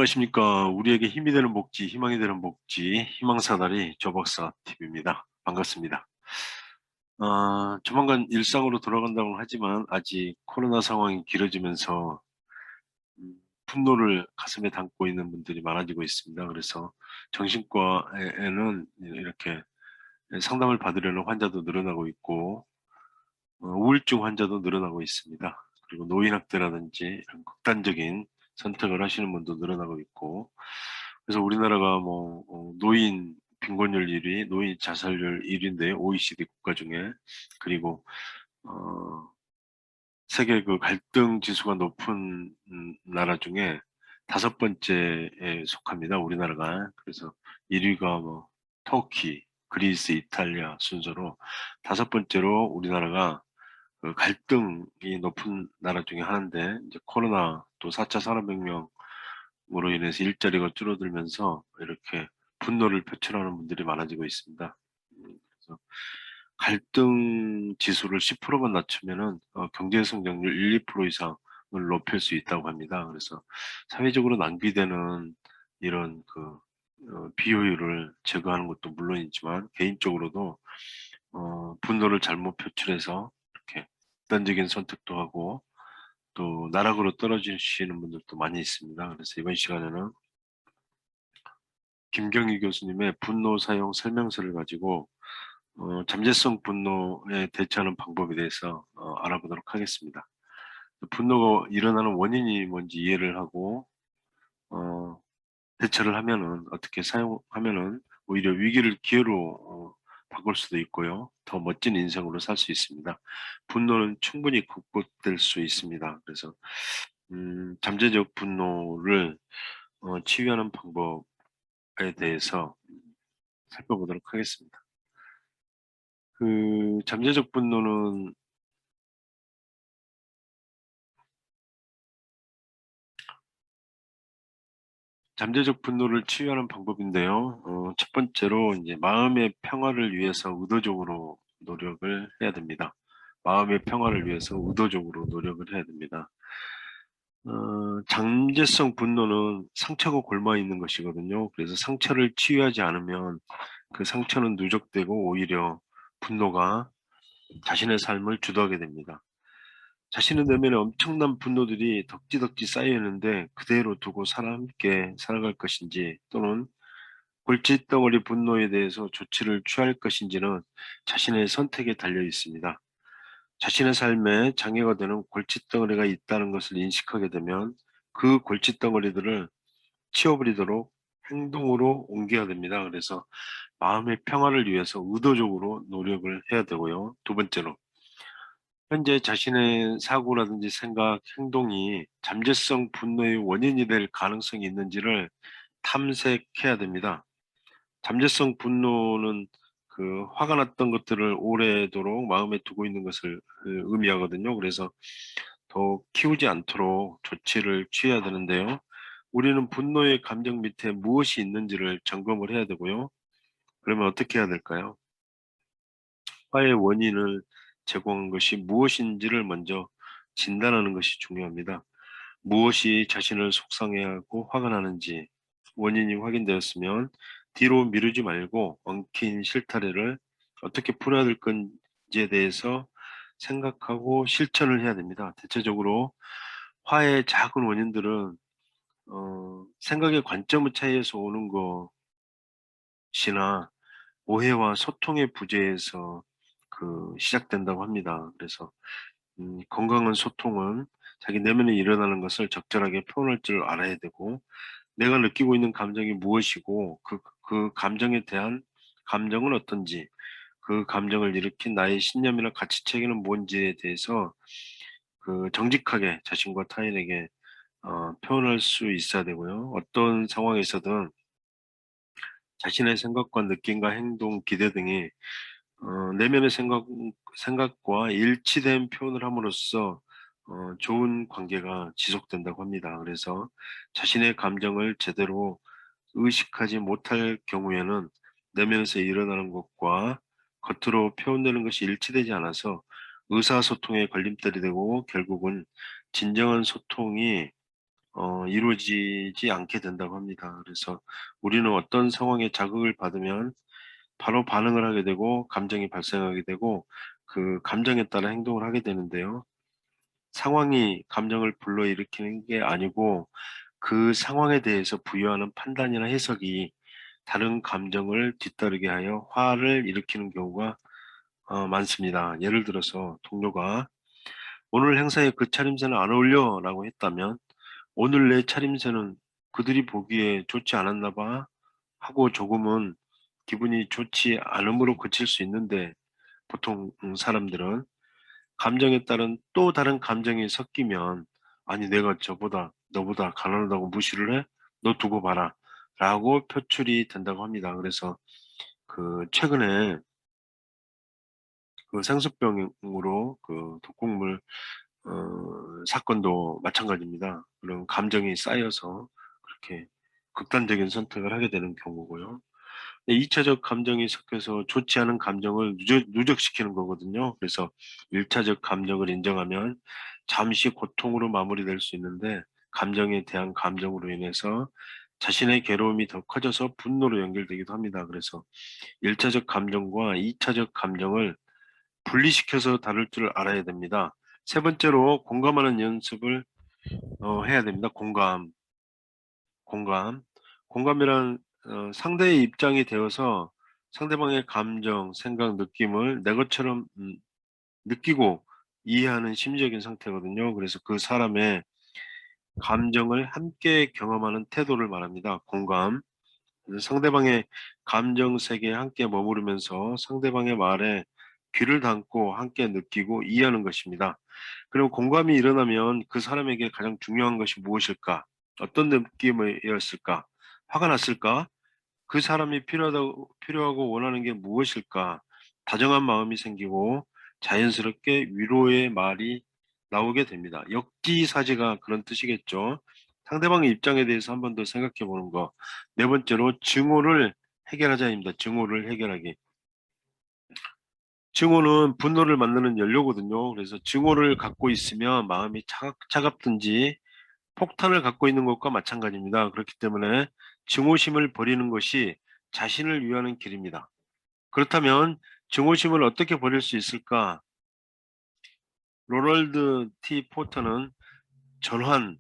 안녕하십니까. 우리에게 힘이 되는 복지, 희망이 되는 복지, 희망사다리 조박사 TV입니다. 반갑습니다. 조만간 일상으로 돌아간다고 하지만 아직 코로나 상황이 길어지면서 분노를 가슴에 담고 있는 분들이 많아지고 있습니다. 그래서 정신과에는 이렇게 상담을 받으려는 환자도 늘어나고 있고, 우울증 환자도 늘어나고 있습니다. 그리고 노인학대라든지 이런 극단적인 선택을 하시는 분도 늘어나고 있고, 그래서 우리나라가 노인 빈곤율 1위, 노인 자살률 1위인데 OECD 국가 중에. 그리고 어, 세계 그 갈등 지수가 높은 나라 중에 5번째에 속합니다. 우리나라가. 그래서 1위가 터키, 그리스, 이탈리아 순서로 5번째로 우리나라가 그 갈등이 높은 나라 중에 하나인데, 이제 코로나 또 4차 산업혁명으로 인해서 일자리가 줄어들면서 이렇게 분노를 표출하는 분들이 많아지고 있습니다. 그래서 갈등 지수를 10%만 낮추면은 경제 성장률 1, 2% 이상을 높일 수 있다고 합니다. 그래서 사회적으로 낭비되는 이런 비효율을 제거하는 것도 물론이지만, 개인적으로도 분노를 잘못 표출해서 이렇게 극단적인 선택도 하고 또 나락으로 떨어지시는 분들도 많이 있습니다. 그래서 이번 시간에는 김경희 교수님의 분노 사용 설명서를 가지고 잠재성 분노에 대처하는 방법에 대해서 알아보도록 하겠습니다. 분노가 일어나는 원인이 뭔지 이해를 하고 어, 대처를 하면은, 어떻게 사용하면은 오히려 위기를 기회로 바꿀 수도 있고요. 더 멋진 인생으로 살 수 있습니다. 분노는 충분히 극복될 수 있습니다. 그래서 잠재적 분노를 치유하는 방법에 대해서 살펴보도록 하겠습니다. 그 잠재적 분노는 잠재적 분노를 치유하는 방법인데요. 첫 번째로 이제 마음의 평화를 위해서 의도적으로 노력을 해야 됩니다. 마음의 평화를 위해서 의도적으로 노력을 해야 됩니다. 잠재성 분노는 상처가 골마 있는 것이거든요. 그래서 상처를 치유하지 않으면 그 상처는 누적되고 오히려 분노가 자신의 삶을 주도하게 됩니다. 자신의 내면에 엄청난 분노들이 덕지덕지 쌓여 있는데 그대로 두고 함께 살아갈 것인지, 또는 골칫덩어리 분노에 대해서 조치를 취할 것인지는 자신의 선택에 달려 있습니다. 자신의 삶에 장애가 되는 골칫덩어리가 있다는 것을 인식하게 되면 그 골칫덩어리들을 치워버리도록 행동으로 옮겨야 됩니다. 그래서 마음의 평화를 위해서 의도적으로 노력을 해야 되고요. 두 번째로, 현재 자신의 사고라든지 생각, 행동이 잠재성 분노의 원인이 될 가능성이 있는지를 탐색해야 됩니다. 잠재성 분노는 그 화가 났던 것들을 오래도록 마음에 두고 있는 것을 의미하거든요. 그래서 더 키우지 않도록 조치를 취해야 되는데요. 우리는 분노의 감정 밑에 무엇이 있는지를 점검을 해야 되고요. 그러면 어떻게 해야 될까요? 화의 원인을 제공한 것이 무엇인지를 먼저 진단하는 것이 중요합니다. 무엇이 자신을 속상해하고 화가 나는지 원인이 확인되었으면 뒤로 미루지 말고 엉킨 실타래를 어떻게 풀어야 될 건지에 대해서 생각하고 실천을 해야 됩니다. 대체적으로 화의 작은 원인들은 생각의 관점의 차이에서 오는 것이나 오해와 소통의 부재에서 시작된다고 합니다. 그래서 건강한 소통은 자기 내면에 일어나는 것을 적절하게 표현할 줄 알아야 되고, 내가 느끼고 있는 감정이 무엇이고 그 감정에 대한 감정은 어떤지, 그 감정을 일으킨 나의 신념이나 가치체계는 뭔지에 대해서 정직하게 자신과 타인에게 표현할 수 있어야 되고요. 어떤 상황에서든 자신의 생각과 느낌과 행동, 기대 등이 내면의 생각과 일치된 표현을 함으로써 좋은 관계가 지속된다고 합니다. 그래서 자신의 감정을 제대로 의식하지 못할 경우에는 내면에서 일어나는 것과 겉으로 표현되는 것이 일치되지 않아서 의사소통에 걸림돌이 되고, 결국은 진정한 소통이 이루어지지 않게 된다고 합니다. 그래서 우리는 어떤 상황에 자극을 받으면 바로 반응을 하게 되고 감정이 발생하게 되고 그 감정에 따라 행동을 하게 되는데요. 상황이 감정을 불러일으키는 게 아니고 그 상황에 대해서 부여하는 판단이나 해석이 다른 감정을 뒤따르게 하여 화를 일으키는 경우가 많습니다. 예를 들어서 동료가 "오늘 행사에 그 차림새는 안 어울려 라고 했다면 "오늘 내 차림새는 그들이 보기에 좋지 않았나 봐" 하고 조금은 기분이 좋지 않음으로 그칠 수 있는데, 보통 사람들은 감정에 따른 또 다른 감정이 섞이면 "아니 내가 너보다 가난하다고 무시를 해? 너 두고 봐라" 라고 표출이 된다고 합니다. 그래서 최근에 생수병으로 독극물 사건도 마찬가지입니다. 그런 감정이 쌓여서 그렇게 극단적인 선택을 하게 되는 경우고요. 2 차적 감정이 섞여서 좋지 않은 감정을 누적시키는 거거든요. 그래서 1 차적 감정을 인정하면 잠시 고통으로 마무리될 수 있는데, 감정에 대한 감정으로 인해서 자신의 괴로움이 더 커져서 분노로 연결되기도 합니다. 그래서 1 차적 감정과 2 차적 감정을 분리시켜서 다룰 줄 알아야 됩니다. 세 번째로 공감하는 연습을 해야 됩니다. 공감. 공감이란 상대의 입장이 되어서 상대방의 감정, 생각, 느낌을 내 것처럼 느끼고 이해하는 심리적인 상태거든요. 그래서 그 사람의 감정을 함께 경험하는 태도를 말합니다. 공감. 그래서 상대방의 감정 세계에 함께 머무르면서 상대방의 말에 귀를 담고 함께 느끼고 이해하는 것입니다. 그리고 공감이 일어나면 그 사람에게 가장 중요한 것이 무엇일까? 어떤 느낌이었을까? 화가 났을까? 그 사람이 필요하고 원하는 게 무엇일까? 다정한 마음이 생기고 자연스럽게 위로의 말이 나오게 됩니다. 역지사지가 그런 뜻이겠죠. 상대방의 입장에 대해서 한 번 더 생각해 보는 거. 네 번째로 증오를 해결하자입니다. 증오를 해결하기. 증오는 분노를 만드는 연료거든요. 그래서 증오를 갖고 있으면 마음이 차갑든지 폭탄을 갖고 있는 것과 마찬가지입니다. 그렇기 때문에 증오심을 버리는 것이 자신을 위하는 길입니다. 그렇다면 증오심을 어떻게 버릴 수 있을까? 로널드 T. 포터는 전환,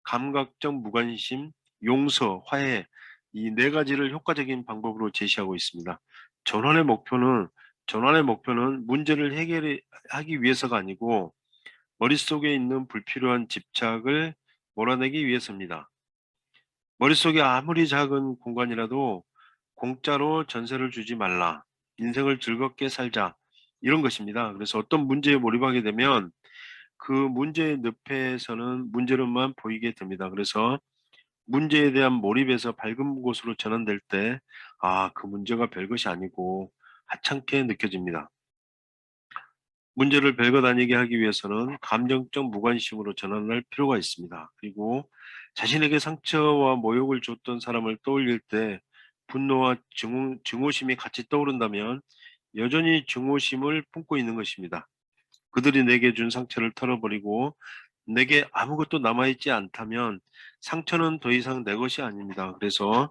감각적 무관심, 용서, 화해, 이 네 가지를 효과적인 방법으로 제시하고 있습니다. 전환의 목표는 문제를 해결하기 위해서가 아니고 머릿속에 있는 불필요한 집착을 몰아내기 위해서입니다. 머릿속이 아무리 작은 공간이라도 "공짜로 전세를 주지 말라. 인생을 즐겁게 살자." 이런 것입니다. 그래서 어떤 문제에 몰입하게 되면 그 문제의 늪에서는 문제로만 보이게 됩니다. 그래서 문제에 대한 몰입에서 밝은 곳으로 전환될 때 그 문제가 별것이 아니고 하찮게 느껴집니다. 문제를 별것 아니게 하기 위해서는 감정적 무관심으로 전환할 필요가 있습니다. 그리고 자신에게 상처와 모욕을 줬던 사람을 떠올릴 때 분노와 증오심이 같이 떠오른다면 여전히 증오심을 품고 있는 것입니다. 그들이 내게 준 상처를 털어버리고 내게 아무것도 남아있지 않다면 상처는 더 이상 내 것이 아닙니다. 그래서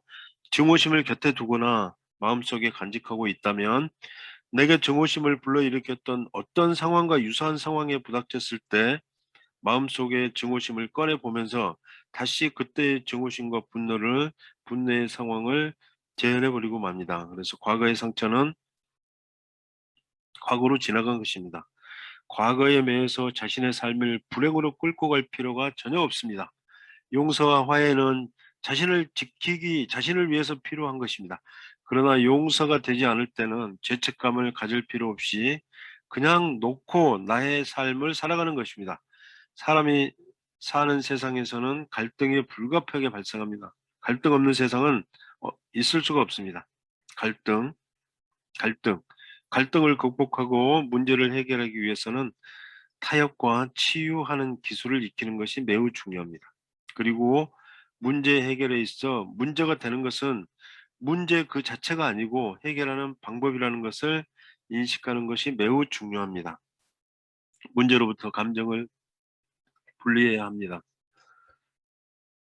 증오심을 곁에 두거나 마음속에 간직하고 있다면 내게 증오심을 불러일으켰던 어떤 상황과 유사한 상황에 부닥쳤을 때 마음속에 증오심을 꺼내 보면서 다시 그때의 증오심과 분노의 상황을 재현해 버리고 맙니다. 그래서 과거의 상처는 과거로 지나간 것입니다. 과거에 매여서 자신의 삶을 불행으로 끌고 갈 필요가 전혀 없습니다. 용서와 화해는 자신을 위해서 필요한 것입니다. 그러나 용서가 되지 않을 때는 죄책감을 가질 필요 없이 그냥 놓고 나의 삶을 살아가는 것입니다. 사람이 사는 세상에서는 갈등이 불가피하게 발생합니다. 갈등 없는 세상은 있을 수가 없습니다. 갈등, 갈등. 갈등을 극복하고 문제를 해결하기 위해서는 타협과 치유하는 기술을 익히는 것이 매우 중요합니다. 그리고 문제 해결에 있어 문제가 되는 것은 문제 그 자체가 아니고 해결하는 방법이라는 것을 인식하는 것이 매우 중요합니다. 문제로부터 감정을 분리해야 합니다.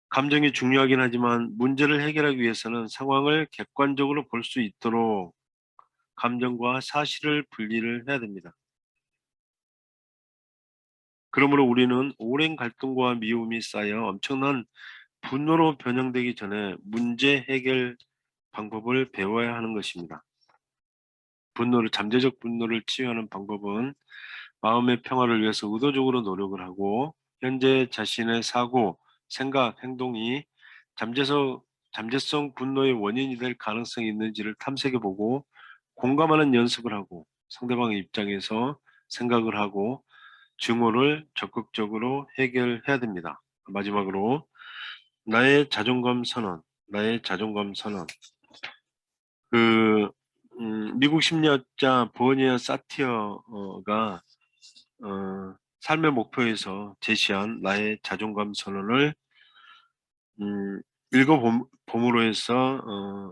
감정이 중요하긴 하지만 문제를 해결하기 위해서는 상황을 객관적으로 볼 수 있도록 감정과 사실을 분리를 해야 됩니다. 그러므로 우리는 오랜 갈등과 미움이 쌓여 엄청난 분노로 변형되기 전에 문제 해결 방법을 배워야 하는 것입니다. 잠재적 분노를 치유하는 방법은 마음의 평화를 위해서 의도적으로 노력을 하고 현재 자신의 사고, 생각, 행동이 잠재서 잠재성 분노의 원인이 될 가능성이 있는지를 탐색해 보고 공감하는 연습을 하고 상대방의 입장에서 생각을 하고 증오를 적극적으로 해결해야 됩니다. 마지막으로 나의 자존감 선언, 나의 자존감 선언. 그 미국 심리학자 버니어 사티어가 삶의 목표에서 제시한 나의 자존감 선언을 읽어봄으로 해서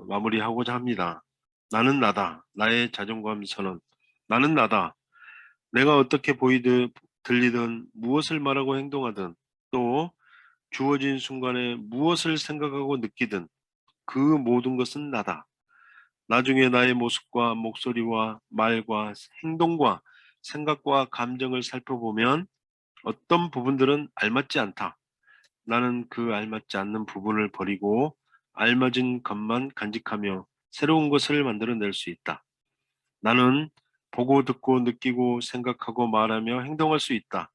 마무리하고자 합니다. 나는 나다. 나의 자존감 선언. 나는 나다. 내가 어떻게 보이든 들리든 무엇을 말하고 행동하든 또 주어진 순간에 무엇을 생각하고 느끼든 그 모든 것은 나다. 나중에 나의 모습과 목소리와 말과 행동과 생각과 감정을 살펴보면 어떤 부분들은 알맞지 않다. 나는 그 알맞지 않는 부분을 버리고 알맞은 것만 간직하며 새로운 것을 만들어낼 수 있다. 나는 보고 듣고 느끼고 생각하고 말하며 행동할 수 있다.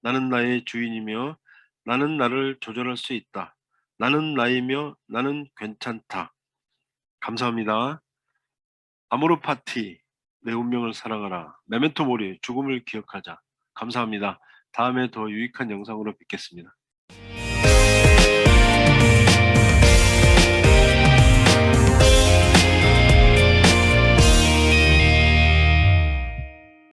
나는 나의 주인이며 나는 나를 조절할 수 있다. 나는 나이며 나는 괜찮다. 감사합니다. 아모르 파티, 내 운명을 사랑하라. 메멘토 모리, 죽음을 기억하자. 감사합니다. 다음에 더 유익한 영상으로 뵙겠습니다.